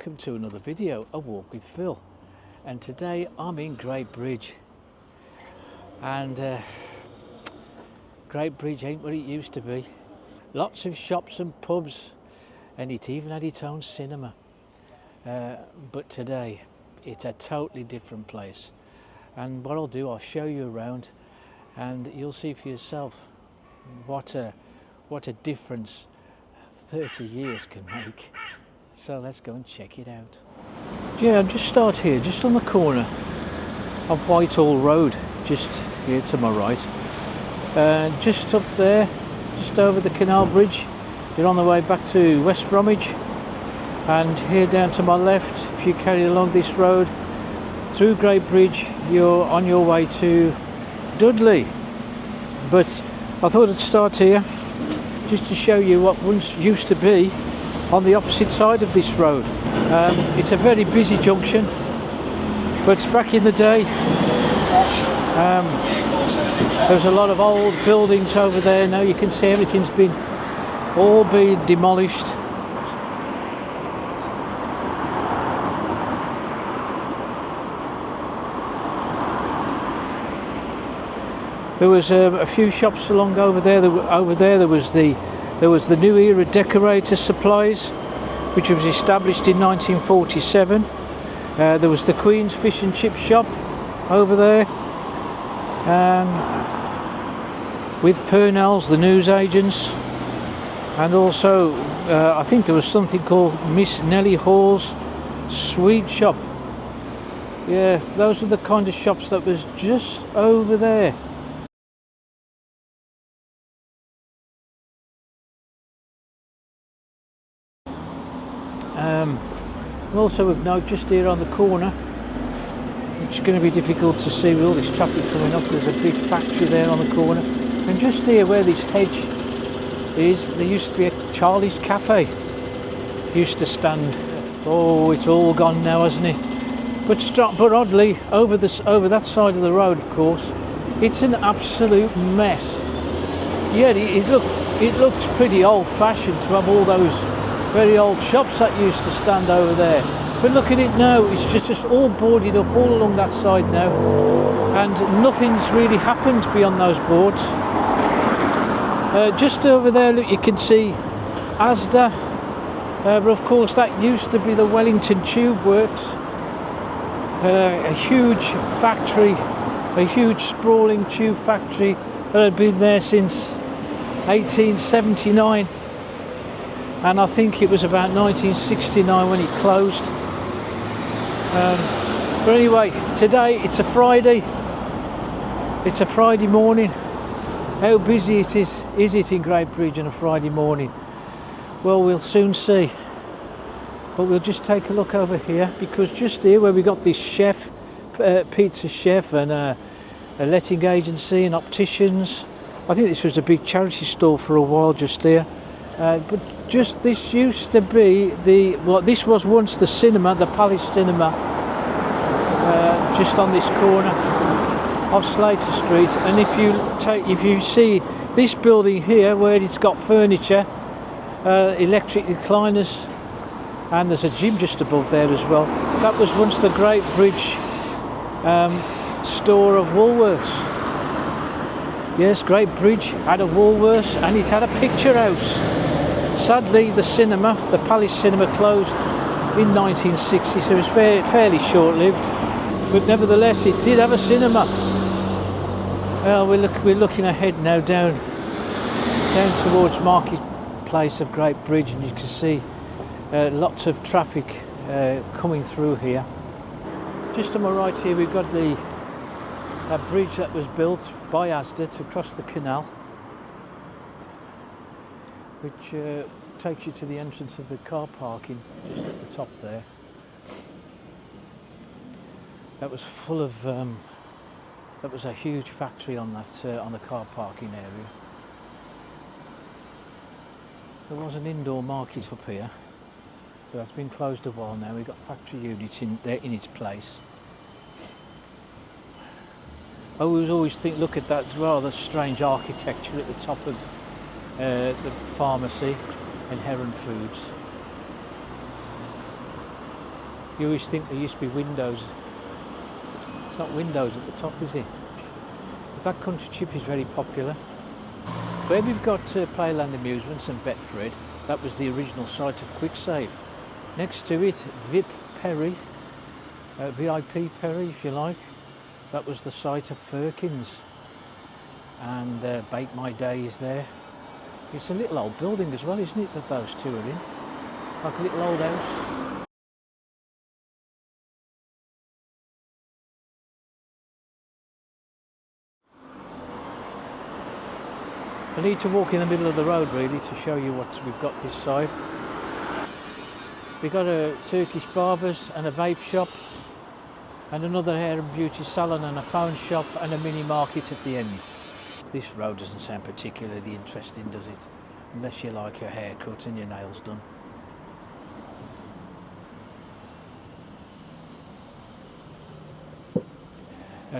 welcome to another video, A Walk with Phil. And today I'm in Great Bridge, and Great Bridge ain't what it used to be. Lots of shops and pubs, and it even had its own cinema, but today it's a totally different place. And what I'll do, I'll show you around and you'll see for yourself what a difference 30 years can make. So let's go and check it out. Yeah, I'll just start here, just on the corner of Whitehall Road, just here to my right. Just up there, just over the canal bridge, you're on the way back to West Bromwich. And here down to my left, if you carry along this road through Great Bridge, you're on your way to Dudley. But I thought I'd start here just to show you what once used to be on the opposite side of this road. It's a very busy junction, but back in the day there's a lot of old buildings over there. Now you can see everything's all been demolished. There was a few shops along over there. There was the New Era Decorator Supplies, which was established in 1947. There was the Queen's Fish and Chip Shop over there, with Purnell's, the newsagents, and also I think there was something called Miss Nellie Hall's Sweet Shop. Yeah, those were the kind of shops that was just over there. And also of note, just here on the corner, which is going to be difficult to see with all this traffic coming up, there's a big factory there on the corner. And just here where this hedge is, there used to be a Charlie's Cafe. Used to stand. Oh, it's all gone now, hasn't it? But oddly, over that side of the road, of course, it's an absolute mess. Yeah, it looked pretty old-fashioned to have all those very old shops that used to stand over there. But look at it now, it's just all boarded up all along that side now, and nothing's really happened beyond those boards. Just over there, look, you can see Asda, but of course that used to be the Wellington Tube Works, a huge factory, a huge sprawling tube factory that had been there since 1879. And I think it was about 1969 when it closed. But anyway, today it's a Friday. It's a Friday morning. How busy it is it in Great Bridge on a Friday morning? Well, we'll soon see. But we'll just take a look over here, because just here where we got this chef, pizza chef, and a letting agency and opticians. I think this was a big charity store for a while just here. But this used to be this was once the cinema, the Palace Cinema, just on this corner of Slater Street. And if you see this building here, where it's got furniture, electric recliners, and there's a gym just above there as well. That was once the Great Bridge store of Woolworths. Yes, Great Bridge had a Woolworths, and it had a picture house. Sadly, the cinema, the Palace Cinema, closed in 1960, so it was fairly short-lived. But nevertheless, it did have a cinema. Well, we're looking ahead now down towards Marketplace of Great Bridge, and you can see lots of traffic coming through here. Just to my right here, we've got the bridge that was built by Asda to cross the canal, which takes you to the entrance of the car parking just at the top there. That was full of that was a huge factory on the car parking area. There was an indoor market up here, but that's been closed a while now. We've got factory units in its place. I always look at that rather strange architecture at the top of the pharmacy and Heron Foods. You always think there used to be windows. It's not windows at the top, is it? The backcountry chip is very popular. Where we've got Playland Amusements and Betfred, that was the original site of Quicksave. Next to it, VIP Perry, VIP Perry if you like, that was the site of Firkins. And Bake My Day is there. It's a little old building as well, isn't it, that those two are in? Like a little old house. I need to walk in the middle of the road really to show you what we've got this side. We've got a Turkish barbers and a vape shop and another hair and beauty salon and a phone shop and a mini market at the end. This road doesn't sound particularly interesting, does it? Unless you like your hair cut and your nails done.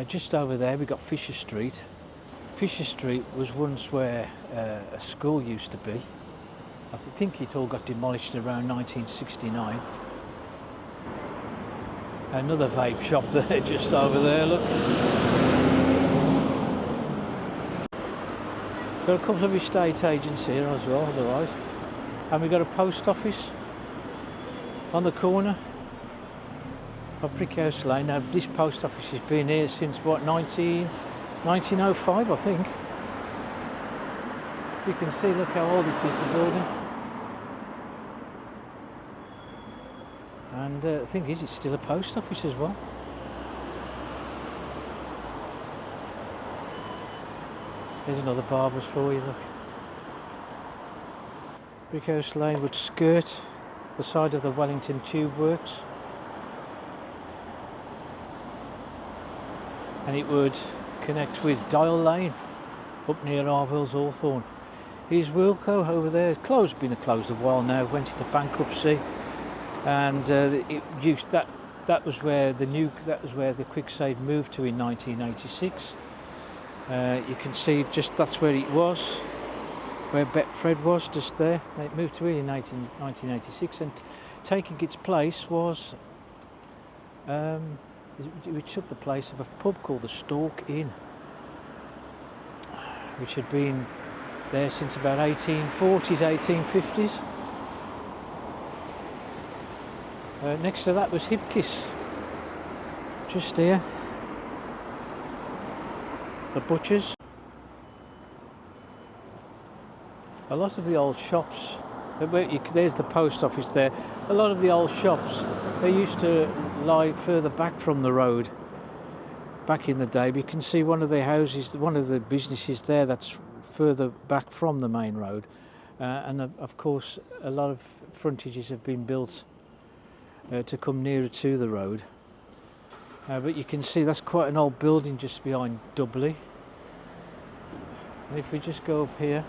Just over there we've got Fisher Street. Fisher Street was once where a school used to be. I think it all got demolished around 1969. Another vape shop there, just over there, look. Got a couple of estate agents here as well, otherwise. And we've got a post office on the corner of Brickhouse Lane. Now this post office has been here since what, 1905 I think. You can see, look how old this is, the building. And the thing is, it's still a post office as well. There's another barber's for you, look. Brickhouse Lane would skirt the side of the Wellington Tube Works. And it would connect with Dial Lane up near Arville's Hawthorne. Here's Wilco over there. It's closed, been closed a while now, went into bankruptcy. And that was where the Quicksave moved to in 1986. You can see just that's where it was, where Betfred was, just there. It moved to it in 1986, and taking its place was we took the place of a pub called the Stork Inn, which had been there since about 1840s, 1850s. Next to that was Hipkiss, just here. The butchers. A lot of the old shops, there's the post office there. A lot of the old shops, they used to lie further back from the road. Back in the day, you can see one of the houses, one of the businesses there that's further back from the main road. And of course, a lot of frontages have been built to come nearer to the road. But you can see that's quite an old building just behind Dudley. And if we just go up here,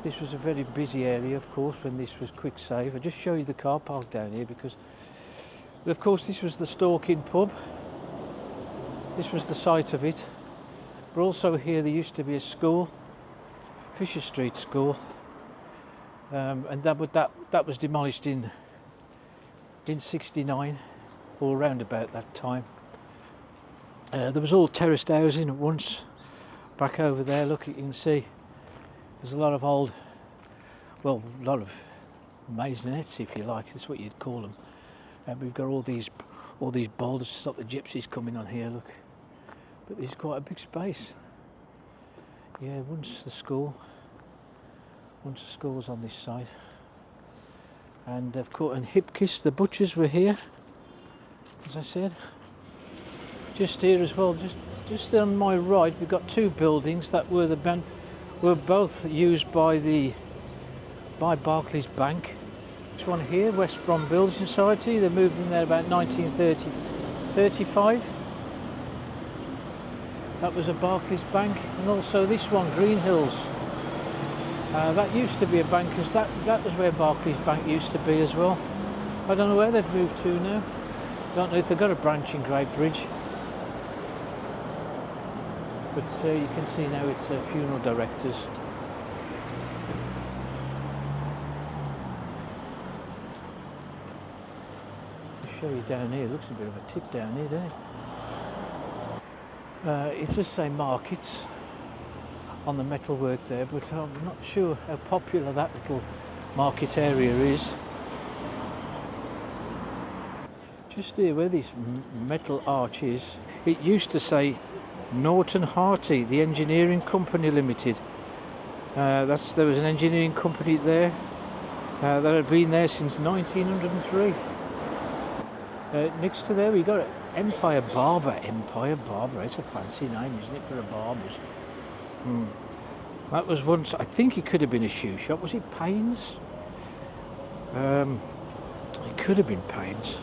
this was a very busy area, of course, when this was Quicksave. I'll just show you the car park down here because, of course, this was the Stork Inn pub. This was the site of it. But also here there used to be a school, Fisher Street School, and that was demolished in '69, or around about that time. There was all terraced housing at once. Back over there, look, you can see there's a lot of old, well, a lot of maisonettes, if you like. That's what you'd call them. And we've got all these boulders to stop the gypsies coming on here. Look, but there's quite a big space. Yeah, once the school was on this site. And of course, and Hipkiss, the butchers, were here, as I said. Just here as well, just on my right, we've got two buildings that were both used by Barclays Bank. This one here, West Brom Building Society, they moved in there about 1935. That was a Barclays Bank, and also this one, Green Hills. That used to be a bank, because that was where Barclays Bank used to be as well. I don't know where they've moved to now. I don't know if they've got a branch in Great Bridge. But you can see now it's funeral directors. I'll show you down here. It looks a bit of a tip down here, doesn't it? It does say markets on the metalwork there, but I'm not sure how popular that little market area is. Just here where this metal arch is, it used to say Norton Harty, the engineering company limited. There was an engineering company there that had been there since 1903. Next to there we got Empire Barber. Empire Barber, it's a fancy name, isn't it, for a barber's? That was once, I think it could have been a shoe shop. Was it Payne's? It could have been Payne's.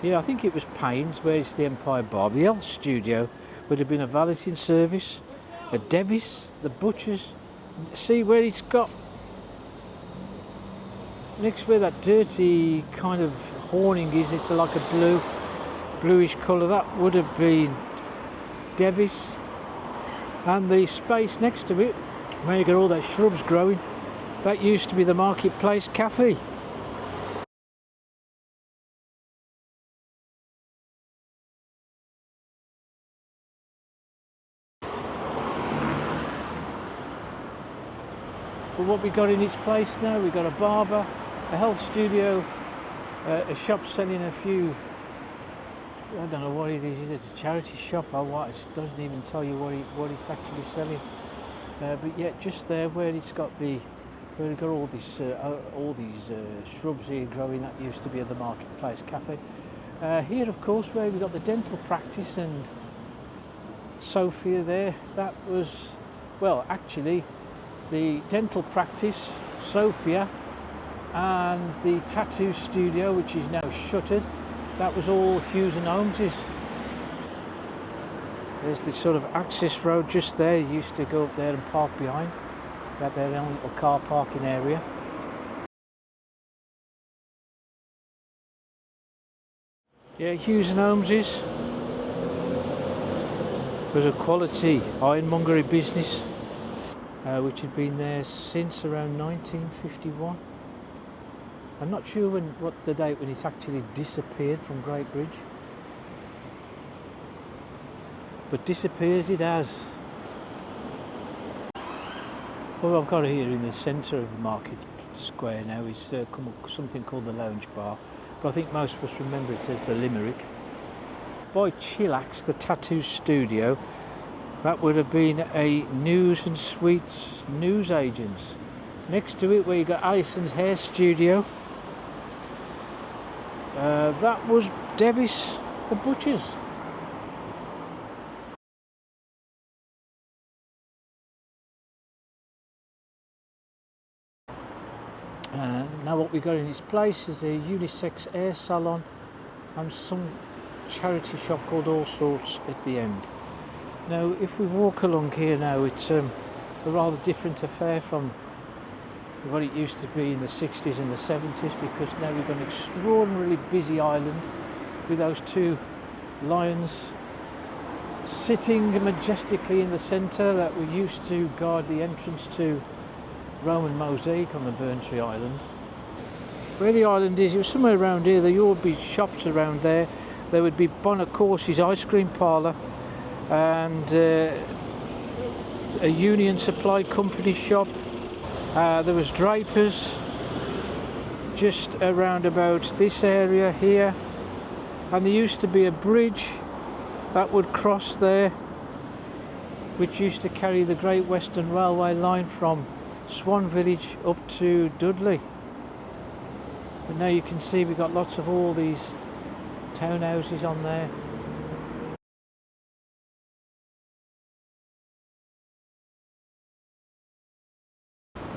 Yeah, I think it was Payne's, where it's the Empire Barber. The health studio would have been a valeting service, a Devis, the butcher's. See where it's got, next where that dirty kind of horning is, it's like a bluish colour. That would have been Devis. And the space next to it, where you got all those shrubs growing, that used to be the Marketplace Cafe. But what we got in its place now, we've got a barber, a health studio, a shop selling a few, I don't know what it is it a charity shop or what? It doesn't even tell you what it's actually selling. But yeah, just there where it's got where we've got all these shrubs here growing, that used to be at the Marketplace Cafe. Here, of course, where we got the dental practice and Sophia there, that was, well, actually, the dental practice, Sophia, and the tattoo studio, which is now shuttered, that was all Hughes and Holmes's. There's this sort of access road just there. You used to go up there and park behind. They had their own little car parking area. Yeah, Hughes and Holmes's was a quality ironmongery business, which had been there since around 1951. I'm not sure what the date when it actually disappeared from Great Bridge, but disappeared it has. What I've got here in the centre of the market square now is something called the Lounge Bar, but I think most of us remember it as the Limerick. By Chillax, the tattoo studio, that would have been a news and sweets news agents. Next to it, where you got Alison's hair studio, that was Devis, the butcher's. Now what we got in its place is a unisex hair salon and some charity shop called All Sorts at the end. Now if we walk along here now, it's a rather different affair from what it used to be in the 60s and the 70s, because now we've got an extraordinarily busy island with those two lions sitting majestically in the centre that we used to guard the entrance to Roman mosaic on the Burntree Island. Where the island is, it was somewhere around here. There would be shops around there. There would be Bonnet Course's ice cream parlour and a Union Supply Company shop. There was Draper's just around about this area here, and there used to be a bridge that would cross there, which used to carry the Great Western Railway line from Swan Village up to Dudley. But now you can see we've got lots of all these townhouses on there.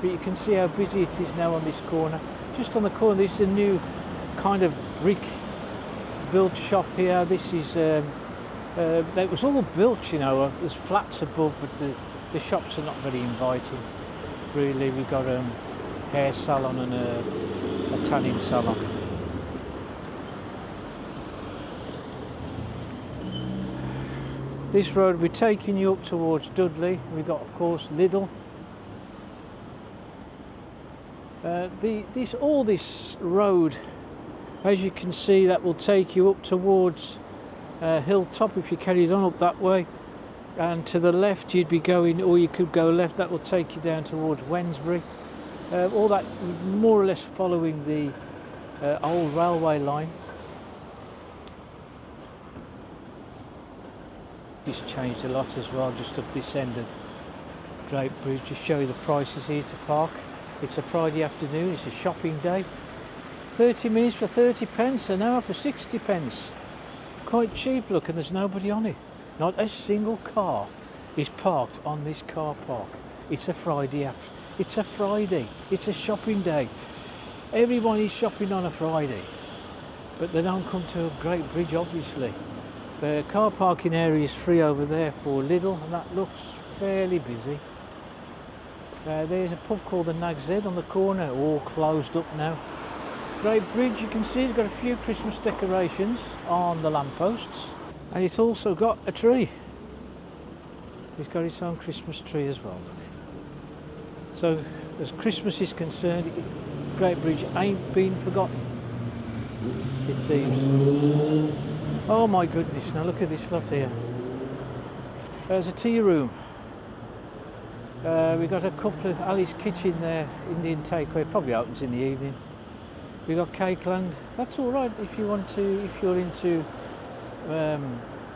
But you can see how busy it is now on this corner. Just on the corner, this is a new kind of brick built shop here. This is, it was all built, you know, there's flats above, but the shops are not very inviting, really. We've got a hair salon and a tanning salon. This road we're taking you up towards Dudley. We've got, of course, Lidl. All this road As you can see, that will take you up towards Hilltop if you carried on up that way, and to the left you'd be going, or you could go left, that will take you down towards Wednesbury. All that more or less following the old railway line. It's changed a lot as well, just up this end of Great Bridge. Just show you the prices here to park. It's a Friday afternoon, it's a shopping day. 30 minutes for 30 pence, an hour for 60 pence. Quite cheap, look, and there's nobody on it. Not a single car is parked on this car park. It's a Friday, it's a Friday, it's a shopping day. Everyone is shopping on a Friday, but they don't come to Great Bridge, obviously. The car parking area is free over there for Lidl, and that looks fairly busy. There's a pub called the Nag's Head on the corner, all closed up now. Great Bridge, you can see it's got a few Christmas decorations on the lampposts, and it's also got a tree. It's got its own Christmas tree as well, look. So as Christmas is concerned, Great Bridge ain't been forgotten, it seems. Oh my goodness, now look at this lot here. There's a tea room. We've got a couple of Ali's Kitchen there, Indian takeaway, probably opens in the evening. We've got Cakeland. That's all right if you want to, if you're into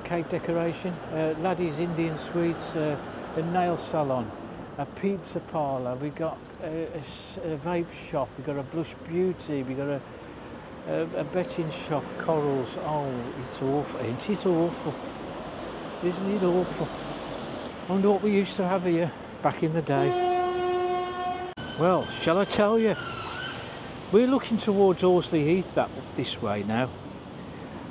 cake decoration. Laddie's Indian Sweets, a nail salon, a pizza parlour. We've got a vape shop. We've got a Blush Beauty. We've got a betting shop, Corals. Oh, it's awful, ain't it awful? Isn't it awful? I wonder what we used to have here back in the day. Well, shall I tell you? We're looking towards Horsley Heath this way now,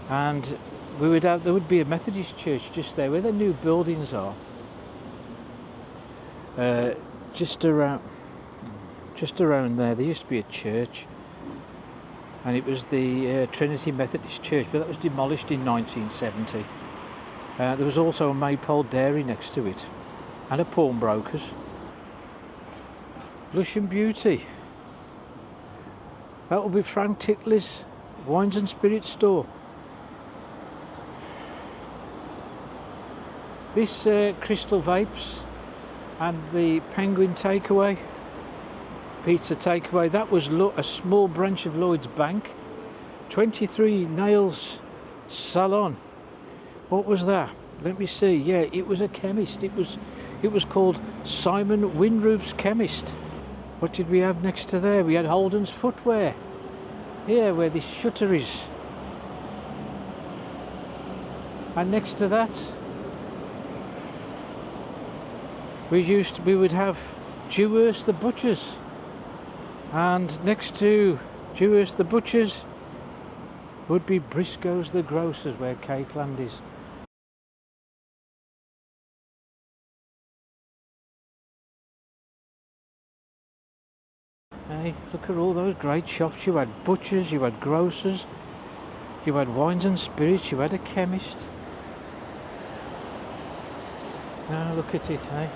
and there would be a Methodist church just there where the new buildings are. Just around there used to be a church, and it was the Trinity Methodist Church, but that was demolished in 1970. There was also a Maypole Dairy next to it, and a pawnbroker's. Blush and Beauty. That will be Frank Tickler's Wines and Spirits store. This Crystal Vapes and the Penguin Takeaway, Pizza Takeaway, that was a small branch of Lloyd's Bank. 23 Nails Salon. What was that? Let me see. Yeah, it was a chemist. It was called Simon Winroof's Chemist. What did we have next to there? We had Holden's Footwear. Here, where this shutter is. And next to that, we would have Dewhurst the Butchers. And next to Dewhurst the Butchers would be Briscoe's the Grocers, where Cakeland is. Hey, look at all those great shops. You had butchers, you had grocers, you had wines and spirits, you had a chemist. Now look at it, eh?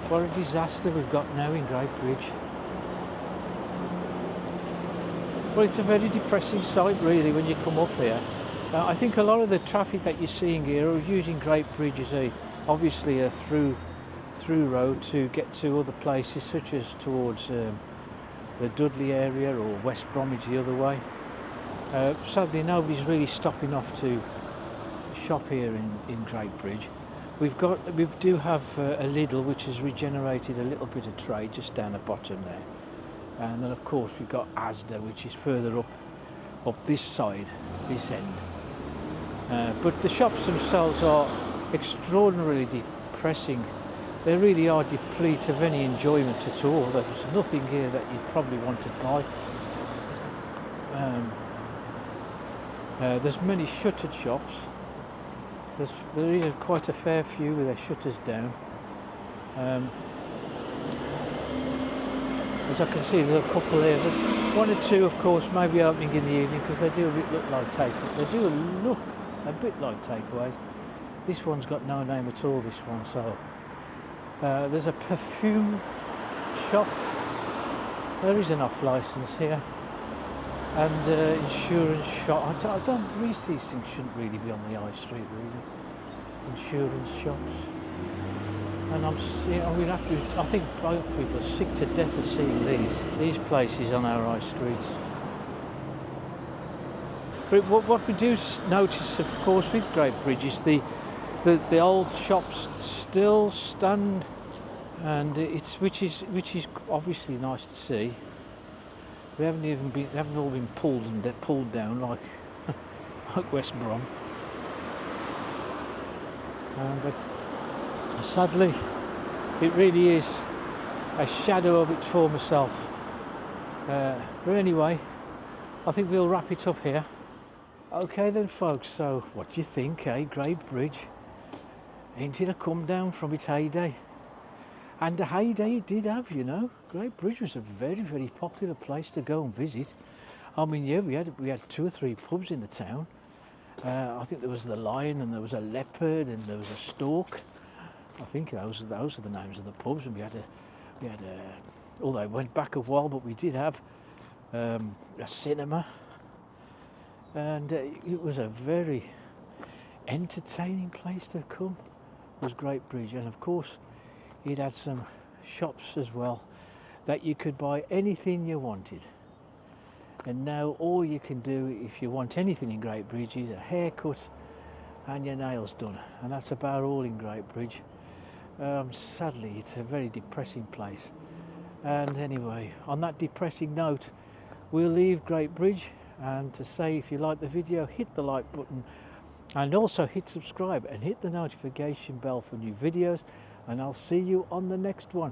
What a disaster we've got now in Great Bridge. Well, it's a very depressing sight really when you come up here. I think a lot of the traffic that you're seeing here are using Great Bridge as obviously a through road to get to other places, such as towards the Dudley area or West Bromwich the other way. Sadly, nobody's really stopping off to shop here in Great Bridge. We do have a Lidl, which has regenerated a little bit of trade just down the bottom there, and then of course we've got Asda, which is further up this side, this end. But the shops themselves are extraordinarily depressing. They really are deplete of any enjoyment at all. There's nothing here that you'd probably want to buy. There's many shuttered shops. There is quite a fair few with their shutters down. As I can see, there's a couple here. But one or two, of course, may be opening in the evening because they do look like takeaways. They do look a bit like takeaways. This one's got no name at all, this one, so... there's a perfume shop. There is an off licence here. and insurance shop. I don't, these things shouldn't really be on the high street, really. Insurance shops. And we'd have to, I think people are sick to death of seeing these places on our high streets. But what we do notice, of course, with Great Bridge is the old shops still stand, and which is obviously nice to see. They haven't all been pulled down like like West Brom. But sadly, it really is a shadow of its former self. But anyway, I think we'll wrap it up here. Okay then, folks, so what do you think, eh? Great Bridge, ain't it a come down from its heyday? And the heyday it did have, you know. Great Bridge was a very, very popular place to go and visit. I mean, yeah, we had 2 or 3 pubs in the town. I think there was the Lion, and there was a Leopard, and there was a Stork. I think those are the names of the pubs. And we had although it went back a while, but we did have a cinema. And it was a very entertaining place to come, was Great Bridge. And of course, it had some shops as well that you could buy anything you wanted. And now all you can do if you want anything in Great Bridge is a haircut and your nails done. And that's about all in Great Bridge. Sadly, it's a very depressing place. And anyway, on that depressing note, we'll leave Great Bridge. And to say, if you like the video, hit the like button, and also hit subscribe and hit the notification bell for new videos, and I'll see you on the next one.